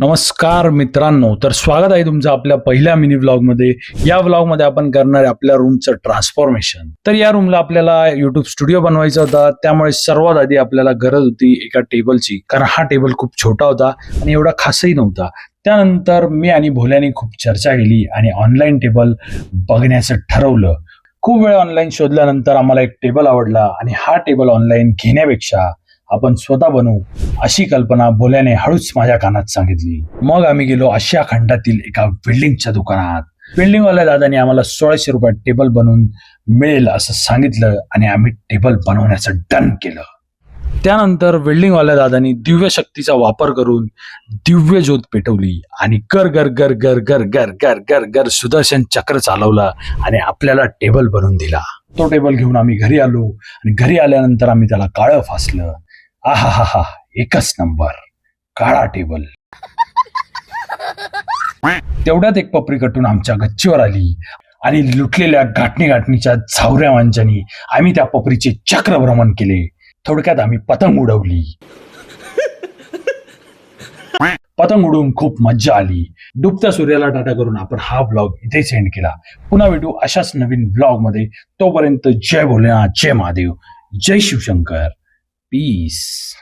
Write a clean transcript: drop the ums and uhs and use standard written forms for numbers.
नमस्कार मित्रांनो, तर स्वागत आहे तुमचं आपल्या पहिल्या मिनी व्लॉगमध्ये. या व्लॉगमध्ये आपण करणार आहे आपल्या रूमचं ट्रान्सफॉर्मेशन. तर या रूमला आपल्याला युट्यूब स्टुडिओ बनवायचा होता, त्यामुळे सर्वात आधी आपल्याला गरज होती एका टेबलची, कारण हा टेबल खूप छोटा होता आणि एवढा खासही नव्हता. त्यानंतर मी आणि भोल्याने खूप चर्चा केली आणि ऑनलाईन टेबल बघण्याचं ठरवलं. खूप वेळ ऑनलाईन शोधल्यानंतर आम्हाला एक टेबल आवडला आणि हा टेबल ऑनलाईन घेण्यापेक्षा आपण स्वतः बनवू अशी कल्पना भोल्याने हळूच माझ्या कानात सांगितली. मग आम्ही गेलो आशिया खंडातील एका बिल्डिंगच्या दुकानात. बिल्डिंगवाल्या दादाने आम्हाला 1600 रुपयात टेबल बनवून मिळेल असं सांगितलं आणि आम्ही टेबल बनवण्याचं डन केलं. त्यानंतर बिल्डिंगवाल्या दादानी दिव्य शक्तीचा वापर करून दिव्य ज्योत पेटवली आणि गर गर गर गर गर गर गर गर गर सुदर्शन चक्र चालवला आणि आपल्याला टेबल बनवून दिला. तो टेबल घेऊन आम्ही घरी आलो आणि घरी आल्यानंतर आम्ही त्याला काळं फासलं. आहा हा हा, एकच नंबर काळा टेबल. तेवढ्यात एक पपरी कटून आमच्या गच्चीवर आली आणि लुटलेल्या गाठणीच्या झावऱ्या मांजानी आम्ही त्या पपरीचे चक्रभ्रमण केले. थोडक्यात आम्ही पतंग उडवली. पतंग उडवून खूप मज्जा आली. डुबत्या सूर्याला टाटा करून आपण हा ब्लॉग इथेच एंड केला. पुन्हा भेटू अशाच नवीन ब्लॉग मध्ये. तोपर्यंत जय भोलेनाथ, जय महादेव, जय शिवशंकर, पीस.